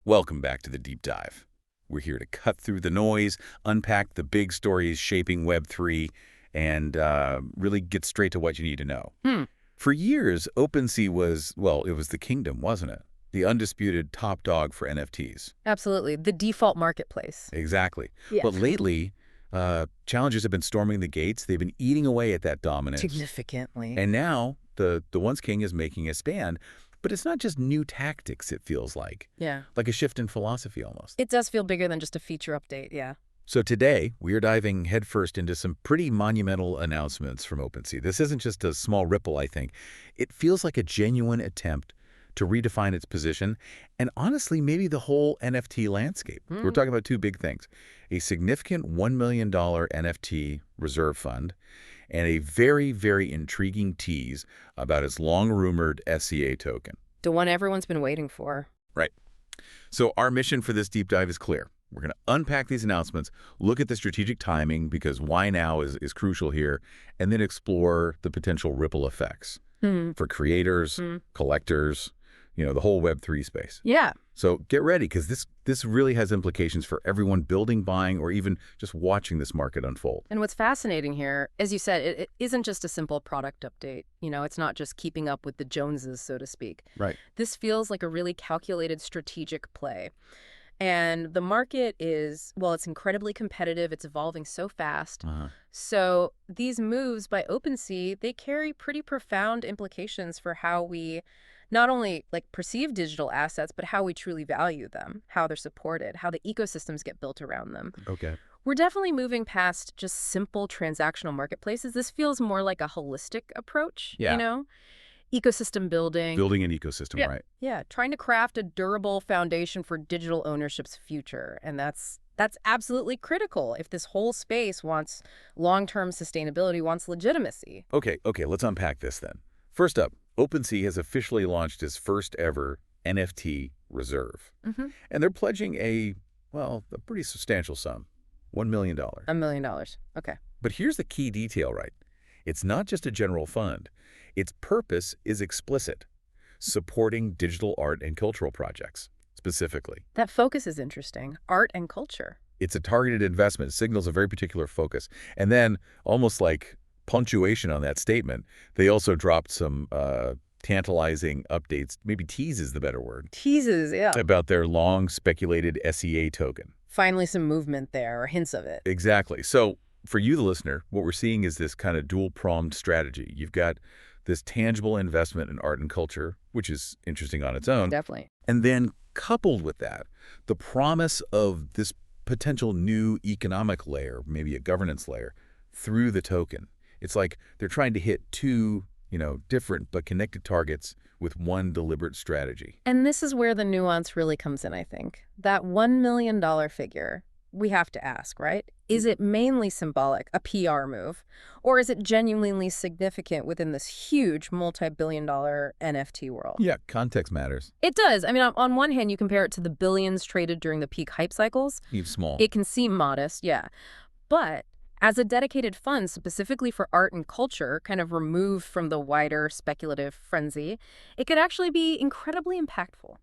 Welcome back to the Deep Dive. We're here to cut through the noise, unpack the big stories shaping Web3, and really get straight to what you need to know. For years, OpenSea was, well, it was the kingdom, wasn't it? The undisputed top dog for NFTs. Absolutely. The default marketplace. Exactly. Yeah. But lately, challengers have been storming the gates. They've been eating away at that dominance. Significantly. And now the once king is making a stand. But it's not just new tactics, it feels like. Yeah. Like a shift in philosophy almost. It does feel bigger than just a feature update, yeah. So today, we're diving headfirst into some pretty monumental announcements from OpenSea. This isn't just a small ripple, I think. It feels like a genuine attempt to redefine its position and honestly, maybe the whole NFT landscape. We're talking about two big things. A significant $1 million NFT reserve fund and a very, very intriguing tease about its long-rumored SCA token. The one everyone's been waiting for. Right. So our mission for this deep dive is clear. We're going to unpack these announcements, look at the strategic timing, because why now is crucial here, and then explore the potential ripple effects for creators, collectors, the whole Web3 space. Yeah. So get ready, because this really has implications for everyone building, buying, or even just watching this market unfold. And what's fascinating here, as you said, it isn't just a simple product update. It's not just keeping up with the Joneses, so to speak. Right. This feels like a really calculated strategic play. And the market is, well, it's incredibly competitive. It's evolving so fast. So these moves by OpenSea, they carry pretty profound implications for how we not only perceive digital assets, but how we truly value them, how they're supported, how the ecosystems get built around them. Okay. We're definitely moving past just simple transactional marketplaces. This feels more like a holistic approach, Ecosystem building. Building an ecosystem, right? Yeah, trying to craft a durable foundation for digital ownership's future. And that's absolutely critical if this whole space wants long-term sustainability, wants legitimacy. Okay, let's unpack this then. First up, OpenSea has officially launched its first ever NFT reserve. And they're pledging a pretty substantial sum, $1 million. $1 million. Okay. But here's the key detail, right? It's not just a general fund. Its purpose is explicit, supporting digital art and cultural projects, specifically. That focus is interesting. Art and culture. It's a targeted investment. It signals a very particular focus. And then, almost like punctuation on that statement, they also dropped some tantalizing updates, maybe tease is the better word. Teases, yeah. About their long-speculated SCA token. Finally some movement there, or hints of it. Exactly. So for you, the listener, what we're seeing is this kind of dual-pronged strategy. You've got this tangible investment in art and culture, which is interesting on its own. Definitely. And then coupled with that, the promise of this potential new economic layer, maybe a governance layer, through the token. It's like they're trying to hit two, different but connected targets with one deliberate strategy. And this is where the nuance really comes in, I think. That $1 million figure, we have to ask, right? Is it mainly symbolic, a PR move, or is it genuinely significant within this huge multi-billion-dollar NFT world? Yeah, context matters. It does. I mean, on one hand, you compare it to the billions traded during the peak hype cycles. Even small. It can seem modest, yeah. But as a dedicated fund specifically for art and culture, kind of removed from the wider speculative frenzy, it could actually be incredibly impactful.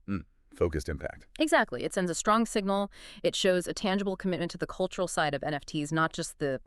Focused impact. Exactly. It sends a strong signal. It shows a tangible commitment to the cultural side of NFTs, not just the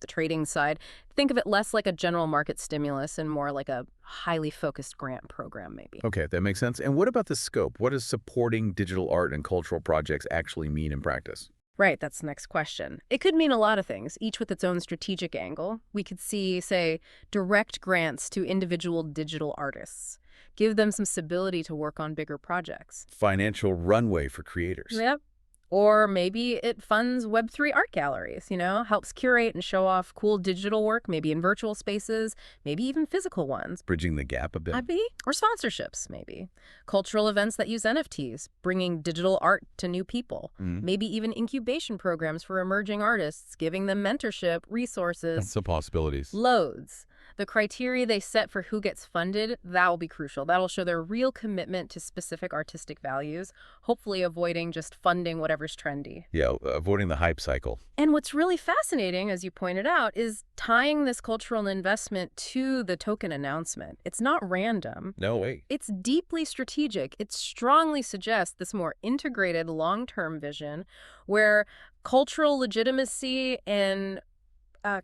trading side. Think of it less like a general market stimulus and more like a highly focused grant program, maybe. Okay, that makes sense. And what about the scope? What does supporting digital art and cultural projects actually mean in practice? Right, that's the next question. It could mean a lot of things, each with its own strategic angle. We could see, say, direct grants to individual digital artists. Give them some stability to work on bigger projects. Financial runway for creators. Yep. Or maybe it funds Web3 art galleries, helps curate and show off cool digital work, maybe in virtual spaces, maybe even physical ones. Bridging the gap a bit. Maybe. Or sponsorships, maybe. Cultural events that use NFTs, bringing digital art to new people. Maybe even incubation programs for emerging artists, giving them mentorship, resources. That's the possibilities. Loads. The criteria they set for who gets funded, that will be crucial. That'll show their real commitment to specific artistic values, hopefully avoiding just funding whatever's trendy. Yeah, avoiding the hype cycle. And what's really fascinating, as you pointed out, is tying this cultural investment to the token announcement. It's not random. No way. It's deeply strategic. It strongly suggests this more integrated long-term vision where cultural legitimacy and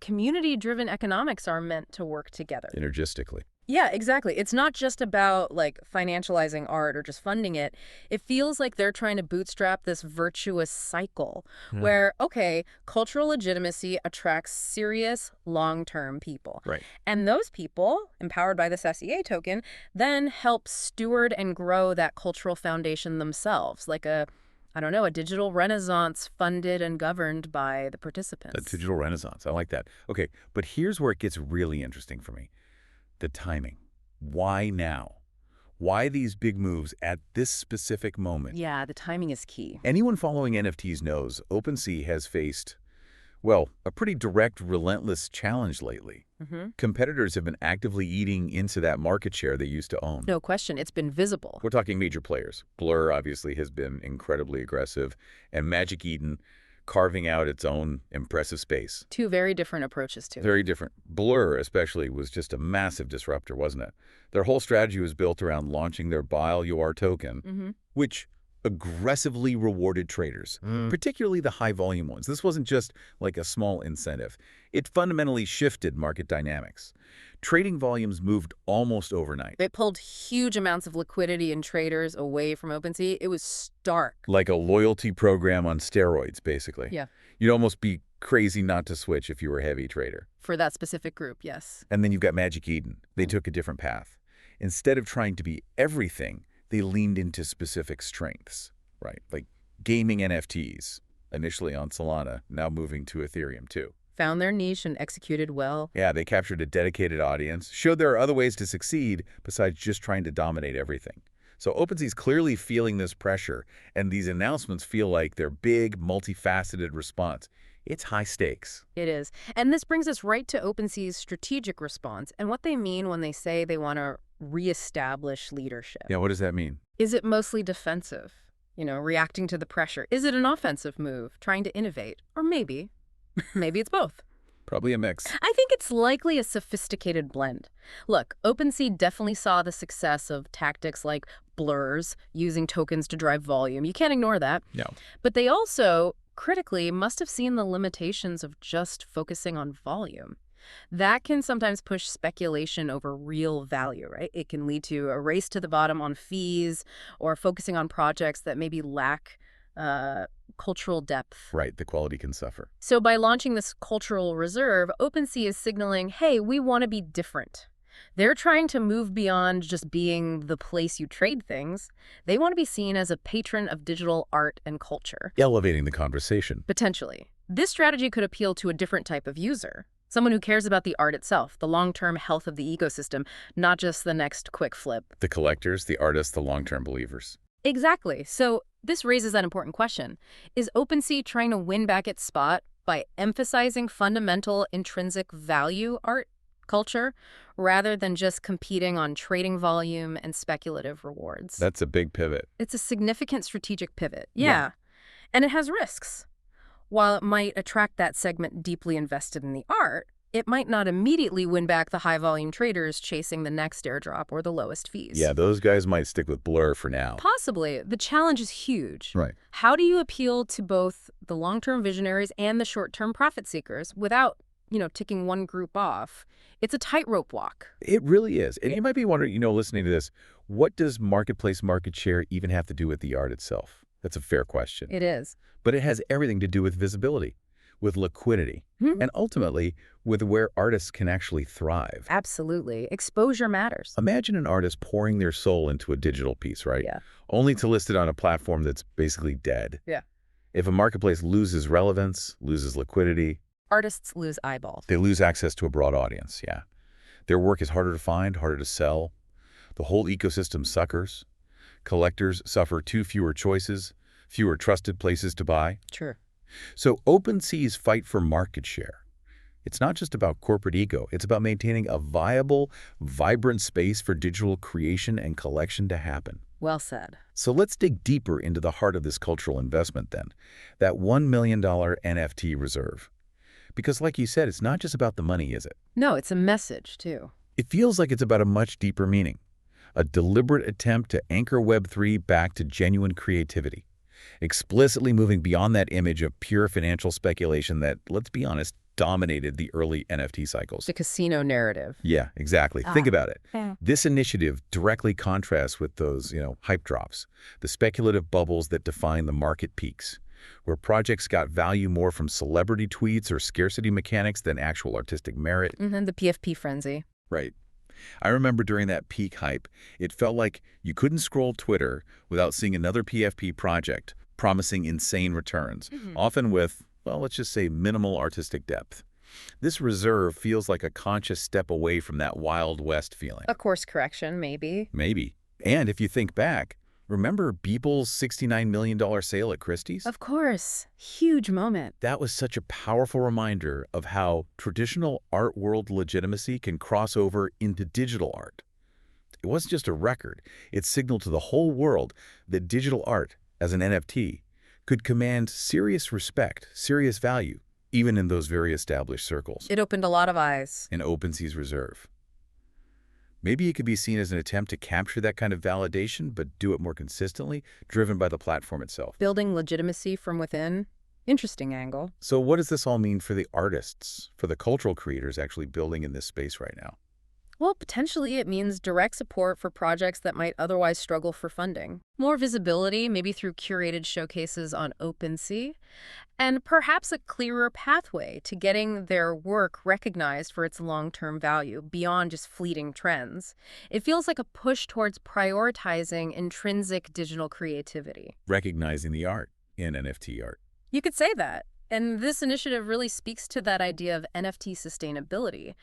community-driven economics are meant to work together. Synergistically. Yeah, exactly. It's not just about like financializing art or just funding it. It feels like they're trying to bootstrap this virtuous cycle where, okay, cultural legitimacy attracts serious long-term people. Right. And those people, empowered by this SEA token, then help steward and grow that cultural foundation themselves, like a digital renaissance funded and governed by the participants. A digital renaissance. I like that. Okay, but here's where it gets really interesting for me. The timing. Why now? Why these big moves at this specific moment? Yeah, the timing is key. Anyone following NFTs knows OpenSea has faced, well, a pretty direct, relentless challenge lately. Competitors have been actively eating into that market share they used to own. No question, it's been visible. We're talking major players. Blur obviously has been incredibly aggressive, and Magic Eden carving out its own impressive space. Two very different approaches to it. Very different. Blur especially was just a massive disruptor, wasn't it? Their whole strategy was built around launching their Bile UR token, which aggressively rewarded traders, particularly the high-volume ones. This wasn't just like a small incentive. It fundamentally shifted market dynamics. Trading volumes moved almost overnight. It pulled huge amounts of liquidity and traders away from OpenSea. It was stark. Like a loyalty program on steroids, basically. Yeah. You'd almost be crazy not to switch if you were a heavy trader. For that specific group, yes. And then you've got Magic Eden. They took a different path. Instead of trying to be everything, they leaned into specific strengths, right? Like gaming NFTs, initially on Solana, now moving to Ethereum too. Found their niche and executed well. Yeah, they captured a dedicated audience, showed there are other ways to succeed besides just trying to dominate everything. So OpenSea's clearly feeling this pressure, and these announcements feel like their big, multifaceted response. It's high stakes. It is. And this brings us right to OpenSea's strategic response and what they mean when they say they want to reestablish leadership. Yeah, what does that mean? Is it mostly defensive? Reacting to the pressure? Is it an offensive move, trying to innovate? Or maybe it's both. Probably a mix. I think it's likely a sophisticated blend. Look, OpenSea definitely saw the success of tactics like blurs, using tokens to drive volume. You can't ignore that. No. But they also, critically, must have seen the limitations of just focusing on volume. That can sometimes push speculation over real value, right? It can lead to a race to the bottom on fees or focusing on projects that maybe lack cultural depth. Right, the quality can suffer. So by launching this cultural reserve, OpenSea is signaling, hey, we want to be different. They're trying to move beyond just being the place you trade things. They want to be seen as a patron of digital art and culture. Elevating the conversation. Potentially. This strategy could appeal to a different type of user. Someone who cares about the art itself, the long-term health of the ecosystem, not just the next quick flip. The collectors, the artists, the long-term believers. Exactly. So this raises that important question. Is OpenSea trying to win back its spot by emphasizing fundamental intrinsic value art culture rather than just competing on trading volume and speculative rewards? That's a big pivot. It's a significant strategic pivot. Yeah. And it has risks. While it might attract that segment deeply invested in the art, it might not immediately win back the high-volume traders chasing the next airdrop or the lowest fees. Yeah, those guys might stick with Blur for now. Possibly. The challenge is huge. Right. How do you appeal to both the long-term visionaries and the short-term profit seekers without, ticking one group off? It's a tightrope walk. It really is. And you might be wondering, listening to this, what does marketplace market share even have to do with the art itself? That's a fair question. It is. But it has everything to do with visibility, with liquidity, and ultimately with where artists can actually thrive. Absolutely. Exposure matters. Imagine an artist pouring their soul into a digital piece, right? Yeah. Only to list it on a platform that's basically dead. Yeah. If a marketplace loses relevance, loses liquidity, artists lose eyeballs. They lose access to a broad audience, yeah. Their work is harder to find, harder to sell. The whole ecosystem suffers. Collectors suffer fewer choices, fewer trusted places to buy. Sure. So OpenSea's fight for market share, It's not just about corporate ego. It's about maintaining a viable, vibrant space for digital creation and collection to happen. Well said. So let's dig deeper into the heart of this cultural investment then, that $1 million NFT reserve. Because like you said, it's not just about the money, is it? No, it's a message, too. It feels like it's about a much deeper meaning, a deliberate attempt to anchor Web3 back to genuine creativity, explicitly moving beyond that image of pure financial speculation that, let's be honest, dominated the early NFT cycles. The casino narrative. Yeah, exactly. Think about it. Yeah. This initiative directly contrasts with those, hype drops, the speculative bubbles that define the market peaks, where projects got value more from celebrity tweets or scarcity mechanics than actual artistic merit. And the PFP frenzy. Right. I remember during that peak hype, it felt like you couldn't scroll Twitter without seeing another PFP project promising insane returns, often with, well, let's just say minimal artistic depth. This reserve feels like a conscious step away from that Wild West feeling. A course correction, maybe. Maybe. And if you think back, remember Beeple's $69 million sale at Christie's? Of course. Huge moment. That was such a powerful reminder of how traditional art world legitimacy can cross over into digital art. It wasn't just a record. It signaled to the whole world that digital art, as an NFT, could command serious respect, serious value, even in those very established circles. It opened a lot of eyes. In OpenSea's reserve. Maybe it could be seen as an attempt to capture that kind of validation, but do it more consistently, driven by the platform itself. Building legitimacy from within. Interesting angle. So what does this all mean for the artists, for the cultural creators actually building in this space right now? Well, potentially it means direct support for projects that might otherwise struggle for funding. More visibility, maybe through curated showcases on OpenSea, and perhaps a clearer pathway to getting their work recognized for its long-term value beyond just fleeting trends. It feels like a push towards prioritizing intrinsic digital creativity. Recognizing the art in NFT art. You could say that. And this initiative really speaks to that idea of NFT sustainability.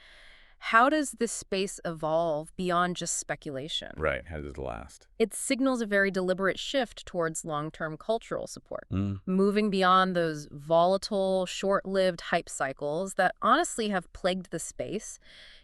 How does this space evolve beyond just speculation? Right. How does it last? It signals a very deliberate shift towards long-term cultural support, moving beyond those volatile, short-lived hype cycles that honestly have plagued the space.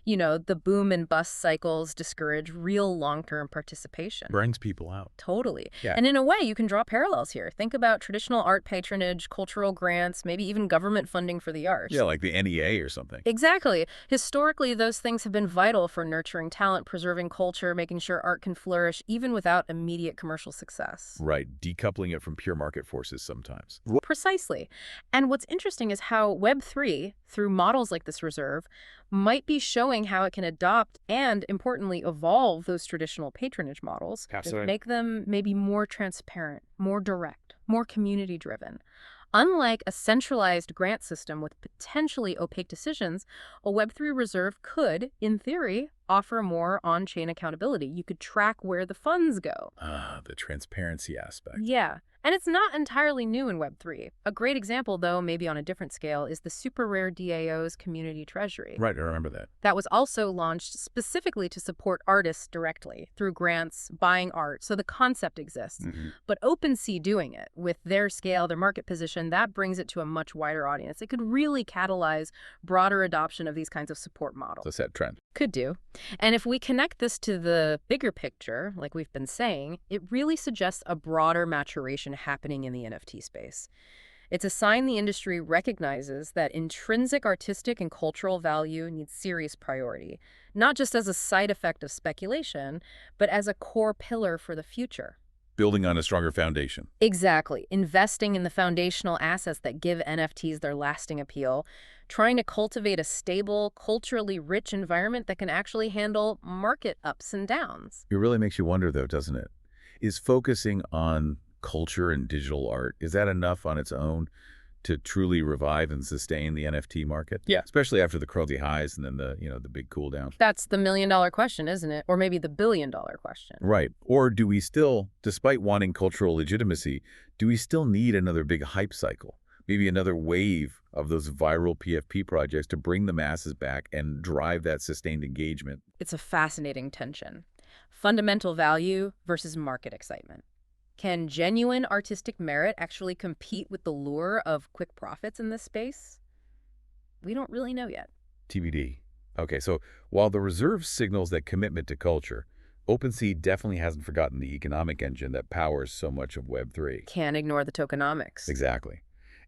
The boom and bust cycles discourage real long-term participation. Brings people out. Totally. Yeah. And in a way, you can draw parallels here. Think about traditional art patronage, cultural grants, maybe even government funding for the arts. Yeah, like the NEA or something. Exactly. Historically, those things have been vital for nurturing talent, preserving culture, making sure art can flourish, even without immediate commercial success. Right. Decoupling it from pure market forces sometimes. Precisely. And what's interesting is how Web3, through models like this reserve, might be showing how it can adopt and, importantly, evolve those traditional patronage models to make them maybe more transparent, more direct, more community-driven. Unlike a centralized grant system with potentially opaque decisions, a Web3 reserve could, in theory, offer more on-chain accountability. You could track where the funds go. The transparency aspect. Yeah. And it's not entirely new in Web3. A great example, though, maybe on a different scale, is the super rare DAO's community treasury. Right, I remember that. That was also launched specifically to support artists directly through grants, buying art. So the concept exists. But OpenSea doing it with their scale, their market position, that brings it to a much wider audience. It could really catalyze broader adoption of these kinds of support models. It's a set trend. Could do. And if we connect this to the bigger picture, like we've been saying, it really suggests a broader maturation happening in the NFT space. It's a sign the industry recognizes that intrinsic artistic and cultural value needs serious priority, not just as a side effect of speculation, but as a core pillar for the future. Building on a stronger foundation. Exactly. Investing in the foundational assets that give NFTs their lasting appeal, trying to cultivate a stable, culturally rich environment that can actually handle market ups and downs. It really makes you wonder, though, doesn't it? Is focusing on culture and digital art, is that enough on its own to truly revive and sustain the NFT market? Yeah. Especially after the crazy highs and then the big cool down. That's the million-dollar question, isn't it? Or maybe the billion-dollar question. Right. Or do we still, despite wanting cultural legitimacy, do we still need another big hype cycle? Maybe another wave of those viral PFP projects to bring the masses back and drive that sustained engagement? It's a fascinating tension. Fundamental value versus market excitement. Can genuine artistic merit actually compete with the lure of quick profits in this space? We don't really know yet. TBD. Okay, so while the reserve signals that commitment to culture, OpenSea definitely hasn't forgotten the economic engine that powers so much of Web3. Can't ignore the tokenomics. Exactly.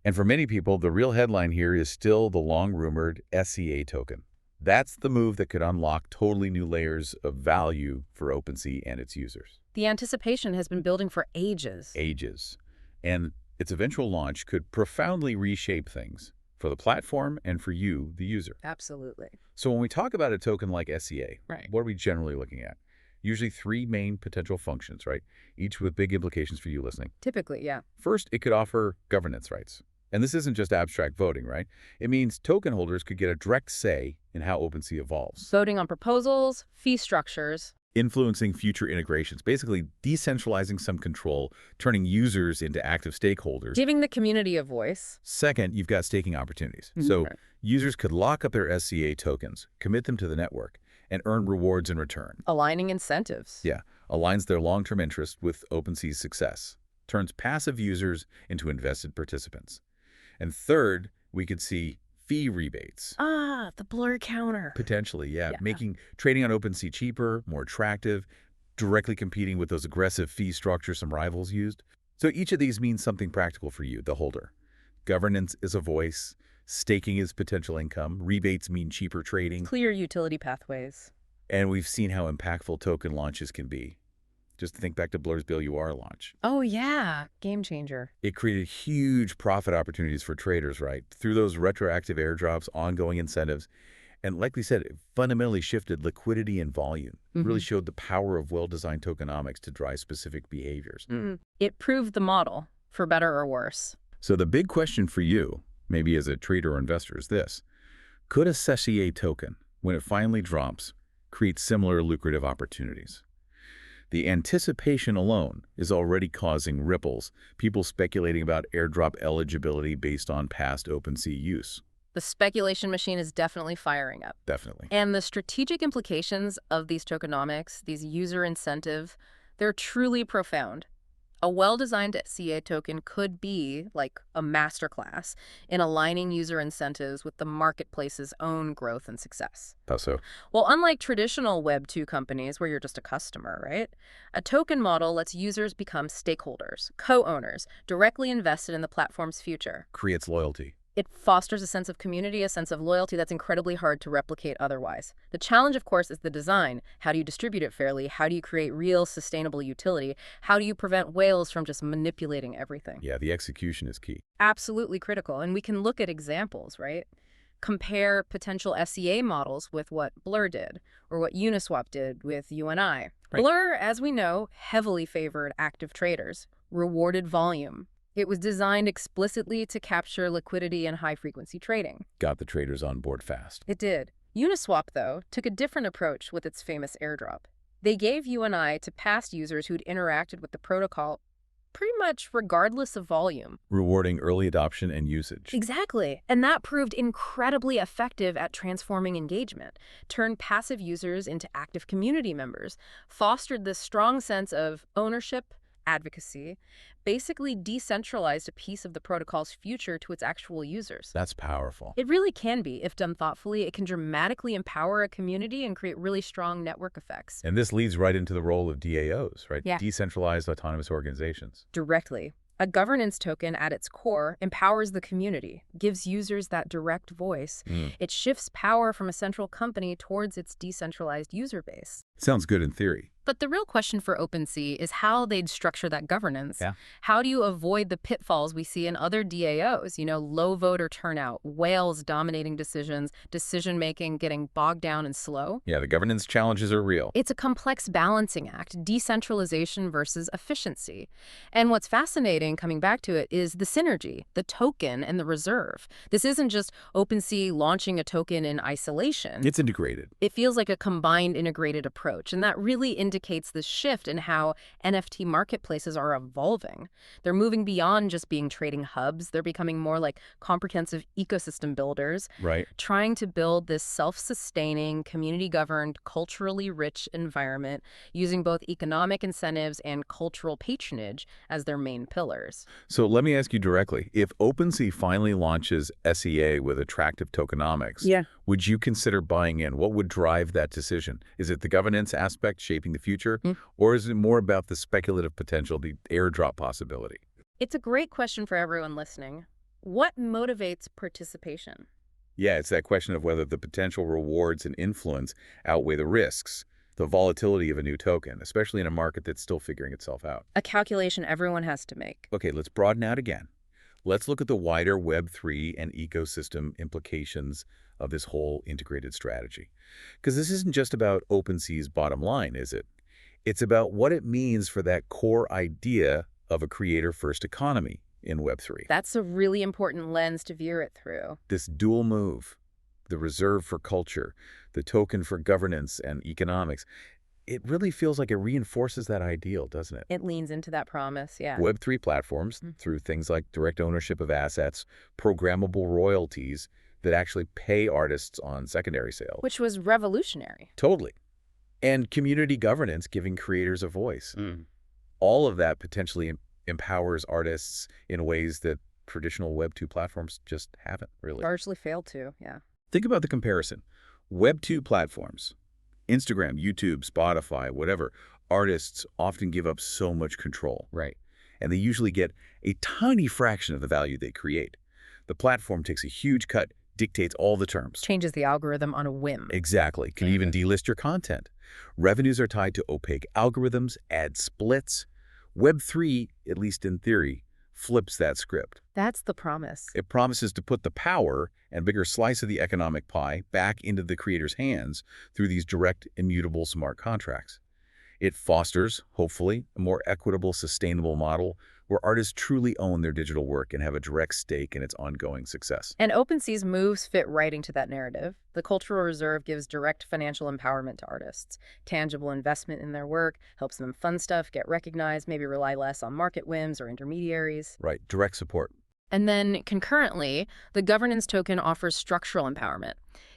And for many people, the real headline here is still the long-rumored SEA token. That's the move that could unlock totally new layers of value for OpenSea and its users. The anticipation has been building for ages. Ages. And its eventual launch could profoundly reshape things for the platform and for you, the user. Absolutely. So when we talk about a token like SEA, Right. what are we generally looking at? Usually three main potential functions, right? Each with big implications for you listening. Typically, yeah. First, it could offer governance rights. And this isn't just abstract voting, right? It means token holders could get a direct say in how OpenSea evolves. Voting on proposals, fee structures. Influencing future integrations, basically decentralizing some control, turning users into active stakeholders. Giving the community a voice. Second, you've got staking opportunities. Mhm. So Right. users could lock up their SCA tokens, commit them to the network, and earn rewards in return. Aligning incentives. Yeah, aligns their long-term interest with OpenSea's success, turns passive users into invested participants. And third, we could see fee rebates. Ah, the blur counter. Potentially, yeah, Yeah. making trading on OpenSea cheaper, more attractive, directly competing with those aggressive fee structures some rivals used. So each of these means something practical for you, the holder. Governance is a voice, staking is potential income, rebates mean cheaper trading, Clear utility pathways. and we've seen how impactful token launches can be. Just think back to Blur's BLUR launch. Oh, yeah. Game changer. It created huge profit opportunities for traders, right? Through those retroactive airdrops, ongoing incentives, and like we said, it fundamentally shifted liquidity and volume. Really showed the power of well-designed tokenomics to drive specific behaviors. It proved the model, for better or worse. So the big question for you, maybe as a trader or investor, is this. Could a SEA token, when it finally drops, create similar lucrative opportunities? The anticipation alone is already causing ripples, people speculating about airdrop eligibility based on past OpenSea use. The speculation machine is definitely firing up. Definitely. And the strategic implications of these tokenomics, these user incentive, they're truly profound. A well-designed SEA token could be like a masterclass in aligning user incentives with the marketplace's own growth and success. How so? Well, unlike traditional Web 2 companies where you're just a customer, right? A token model lets users become stakeholders, co-owners, directly invested in the platform's future. Creates loyalty. It fosters a sense of community, a sense of loyalty that's incredibly hard to replicate otherwise. The challenge, of course, is the design. How do you distribute it fairly? How do you create real sustainable utility? How do you prevent whales from just manipulating everything? Yeah, the execution is key. Absolutely critical. And we can look at examples, right? Compare potential SEA models with what Blur did or what Uniswap did with UNI. Right. Blur, as we know, heavily favored active traders, rewarded volume. It was designed explicitly to capture liquidity and high-frequency trading. Got the traders on board fast. It did. Uniswap, though, took a different approach with its famous airdrop. They gave UNI to past users who'd interacted with the protocol pretty much regardless of volume. Rewarding early adoption and usage. Exactly. And that proved incredibly effective at transforming engagement, turned passive users into active community members, fostered this strong sense of ownership, advocacy, basically decentralized a piece of the protocol's future to its actual users. That's powerful. It really can be. If done thoughtfully, it can dramatically empower a community and create really strong network effects. And this leads right into the role of DAOs, right? Yeah. Decentralized autonomous organizations. Directly. A governance token at its core empowers the community, gives users that direct voice. It shifts power from a central company towards its decentralized user base. Sounds good in theory. But the real question for OpenSea is how they'd structure that governance. Yeah. How do you avoid the pitfalls we see in other DAOs? Low voter turnout, whales dominating decisions, decision-making getting bogged down and slow? Yeah, the governance challenges are real. It's a complex balancing act, decentralization versus efficiency. And what's fascinating, coming back to it, is the synergy, the token, and the reserve. This isn't just OpenSea launching a token in isolation. It's integrated. It feels like a combined integrated approach, and that really indicates indicates this shift in how NFT marketplaces are evolving. They're moving beyond just being trading hubs. They're becoming more like comprehensive ecosystem builders, Right. trying to build this self-sustaining, community-governed, culturally rich environment using both economic incentives and cultural patronage as their main pillars. So let me ask you directly, if OpenSea finally launches SEA with attractive tokenomics, Yeah. would you consider buying in? What would drive that decision? Is it the governance aspect shaping the future, or is it more about the speculative potential, the airdrop possibility? It's a great question for everyone listening. What motivates participation? Yeah, it's that question of whether the potential rewards and influence outweigh the risks, the volatility of a new token, especially in a market that's still figuring itself out. A calculation everyone has to make. Okay, let's broaden out again. Let's look at the wider Web3 and ecosystem implications of this whole integrated strategy. Because this isn't just about OpenSea's bottom line, is it? It's about what it means for that core idea of a creator-first economy in Web3. That's a really important lens to view it through. This dual move, the reserve for culture, the token for governance and economics, it really feels like it reinforces that ideal, doesn't it? It leans into that promise, yeah. Web3 platforms, through things like direct ownership of assets, programmable royalties that actually pay artists on secondary sales. Which was revolutionary. Totally. And community governance giving creators a voice. All of that potentially empowers artists in ways that traditional Web2 platforms just haven't, really. Largely failed to, yeah. Think about the comparison. Web2 platforms, Instagram, YouTube, Spotify, whatever, artists often give up so much control. Right. And they usually get a tiny fraction of the value they create. The platform takes a huge cut, dictates all the terms. Changes the algorithm on a whim. Exactly. Can even delist your content. Revenues are tied to opaque algorithms, ad splits. Web3, at least in theory, flips that script. That's the promise. It promises to put the power and bigger slice of the economic pie back into the creator's hands through these direct, immutable smart contracts. It fosters, hopefully, a more equitable, sustainable model where artists truly own their digital work and have a direct stake in its ongoing success. And OpenSea's moves fit right into that narrative. The Cultural Reserve gives direct financial empowerment to artists. Tangible investment in their work helps them fund stuff, get recognized, maybe rely less on market whims or intermediaries. Right, direct support. And then concurrently, the governance token offers structural empowerment,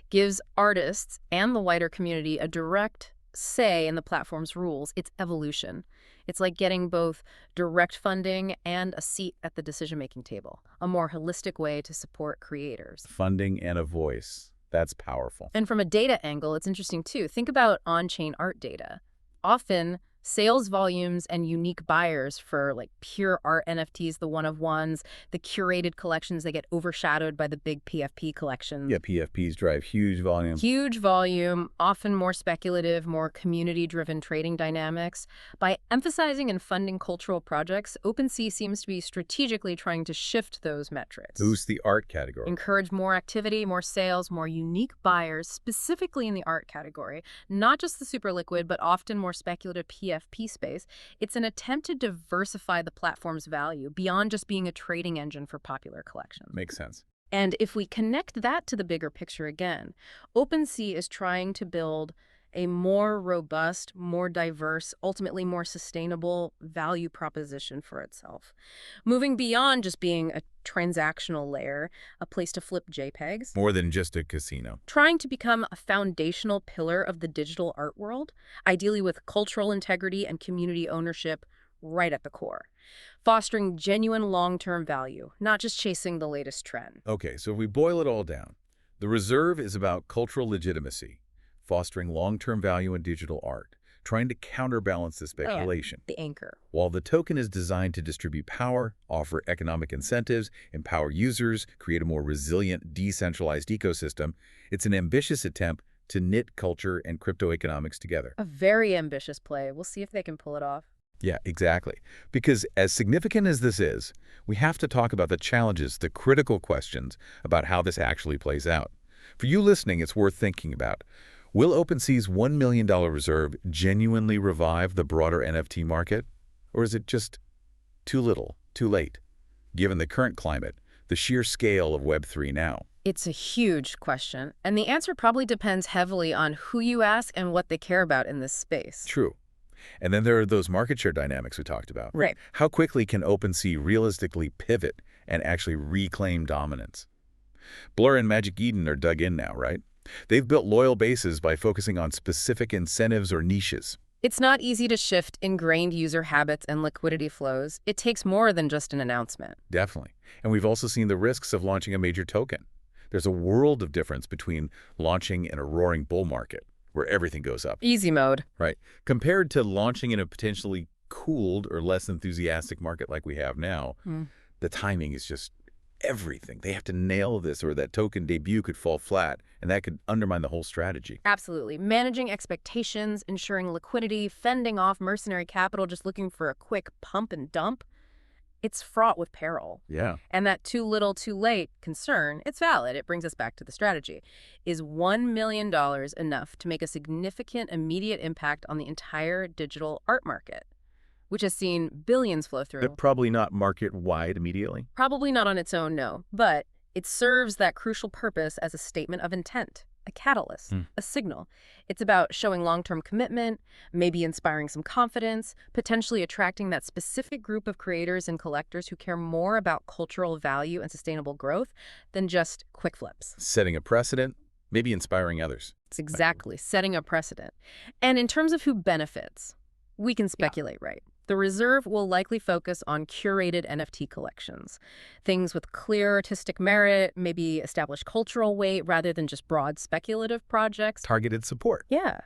gives artists and the wider community a direct say in the platform's rules, its evolution. It's like getting both direct funding and a seat at the decision-making table, a more holistic way to support creators. Funding and a voice. That's powerful. And from a data angle, it's interesting too. Think about on-chain art data. Often, sales volumes and unique buyers for like pure art NFTs, the one-of-ones, the curated collections, they get overshadowed by the big PFP collections. Yeah, PFPs drive huge volume. Huge volume, often more speculative, more community-driven trading dynamics. By emphasizing and funding cultural projects, OpenSea seems to be strategically trying to shift those metrics. Boost the art category. Encourage more activity, more sales, more unique buyers, specifically in the art category. Not just the super liquid, but often more speculative PFP space. It's an attempt to diversify the platform's value beyond just being a trading engine for popular collections. Makes sense. And if we connect that to the bigger picture again, OpenSea is trying to build a more robust, more diverse, ultimately more sustainable value proposition for itself. Moving beyond just being a transactional layer, a place to flip JPEGs. More than just a casino. Trying to become a foundational pillar of the digital art world, ideally with cultural integrity and community ownership right at the core. Fostering genuine long-term value, not just chasing the latest trend. Okay, so if we boil it all down, the reserve is about cultural legitimacy, fostering long-term value in digital art, trying to counterbalance the speculation. The anchor. While the token is designed to distribute power, offer economic incentives, empower users, create a more resilient, decentralized ecosystem, it's an ambitious attempt to knit culture and crypto economics together. A very ambitious play. We'll see if they can pull it off. Yeah, exactly. Because as significant as this is, we have to talk about the challenges, the critical questions about how this actually plays out. For you listening, it's worth thinking about. Will OpenSea's $1 million reserve genuinely revive the broader NFT market? Or is it just too little, too late, given the current climate, the sheer scale of Web3 now? It's a huge question, and the answer probably depends heavily on who you ask and what they care about in this space. True. And then there are those market share dynamics we talked about. Right. How quickly can OpenSea realistically pivot and actually reclaim dominance? Blur and Magic Eden are dug in now, right? They've built loyal bases by focusing on specific incentives or niches. It's not easy to shift ingrained user habits and liquidity flows. It takes more than just an announcement. Definitely. And we've also seen the risks of launching a major token. There's a world of difference between launching in a roaring bull market, where everything goes up, Easy mode. right, compared to launching in a potentially cooled or less enthusiastic market like we have now. The timing is just everything. They have to nail this or that token debut could fall flat, and that could undermine the whole strategy. Absolutely. Managing expectations, ensuring liquidity, fending off mercenary capital, just looking for a quick pump and dump. It's fraught with peril. Yeah. And that too little, too late concern, it's valid. It brings us back to the strategy. Is $1 million enough to make a significant immediate impact on the entire digital art market, which has seen billions flow They're through? probably not market-wide immediately. Probably not on its own, no. But it serves that crucial purpose as a statement of intent, a catalyst, a signal. It's about showing long-term commitment, maybe inspiring some confidence, potentially attracting that specific group of creators and collectors who care more about cultural value and sustainable growth than just quick flips. Setting a precedent, maybe inspiring others. It's exactly setting a precedent. And in terms of who benefits, we can speculate, right? The reserve will likely focus on curated NFT collections, things with clear artistic merit, maybe established cultural weight rather than just broad speculative projects. Targeted support. Yeah.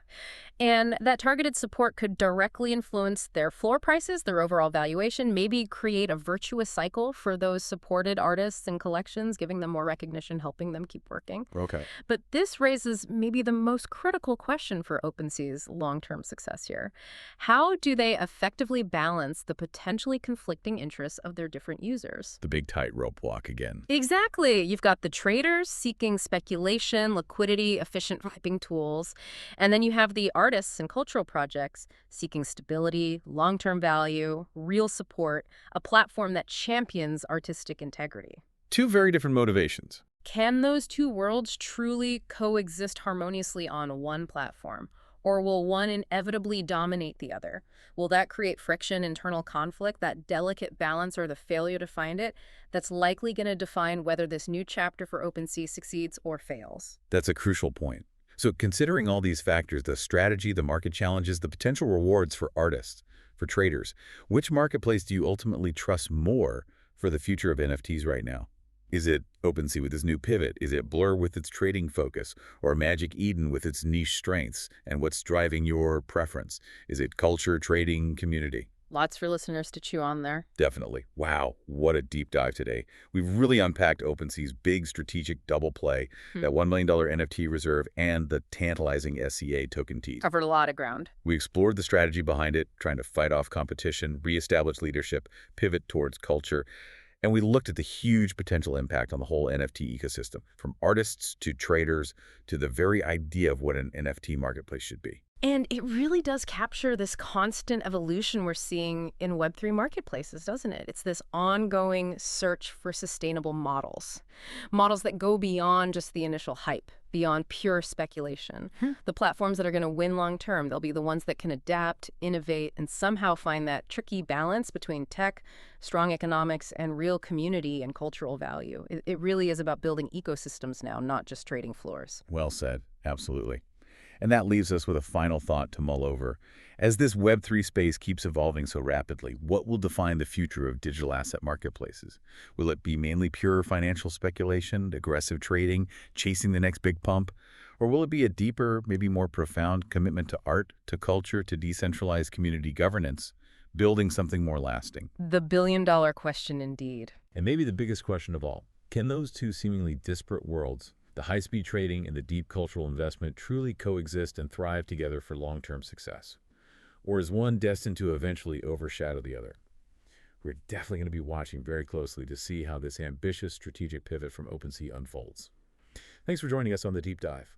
And that targeted support could directly influence their floor prices, their overall valuation, maybe create a virtuous cycle for those supported artists and collections, giving them more recognition, helping them keep working. Okay. But this raises maybe the most critical question for OpenSea's long-term success here. How do they effectively balance the potentially conflicting interests of their different users? The big tightrope walk again. Exactly. You've got the traders seeking speculation, liquidity, efficient flipping tools. And then you have the artists and cultural projects seeking stability, long-term value, real support, a platform that champions artistic integrity. Two very different motivations. Can those two worlds truly coexist harmoniously on one platform? Or will one inevitably dominate the other? Will that create friction, internal conflict, that delicate balance or the failure to find it that's likely going to define whether this new chapter for OpenSea succeeds or fails? That's a crucial point. So considering all these factors, the strategy, the market challenges, the potential rewards for artists, for traders, which marketplace do you ultimately trust more for the future of NFTs right now? Is it OpenSea with its new pivot? Is it Blur with its trading focus? Or Magic Eden with its niche strengths? And what's driving your preference? Is it culture, trading, community? Lots for listeners to chew on there. Definitely. Wow, what a deep dive today. We've really unpacked OpenSea's big strategic double play, that $1 million NFT reserve and the tantalizing SCA token tease. Covered a lot of ground. We explored the strategy behind it, trying to fight off competition, reestablish leadership, pivot towards culture, and we looked at the huge potential impact on the whole NFT ecosystem, from artists to traders to the very idea of what an NFT marketplace should be. And it really does capture this constant evolution we're seeing in Web3 marketplaces, doesn't it? It's this ongoing search for sustainable models. Models that go beyond just the initial hype, beyond pure speculation. The platforms that are going to win long term, they'll be the ones that can adapt, innovate, and somehow find that tricky balance between tech, strong economics, and real community and cultural value. It really is about building ecosystems now, not just trading floors. Well said. Absolutely. And that leaves us with a final thought to mull over. As this Web3 space keeps evolving so rapidly, what will define the future of digital asset marketplaces? Will it be mainly pure financial speculation, aggressive trading, chasing the next big pump? Or will it be a deeper, maybe more profound commitment to art, to culture, to decentralized community governance, building something more lasting? The billion-dollar question indeed. And maybe the biggest question of all, can those two seemingly disparate worlds, the high-speed trading and the deep cultural investment, truly coexist and thrive together for long-term success? Or is one destined to eventually overshadow the other? We're definitely going to be watching very closely to see how this ambitious strategic pivot from OpenSea unfolds. Thanks for joining us on The Deep Dive.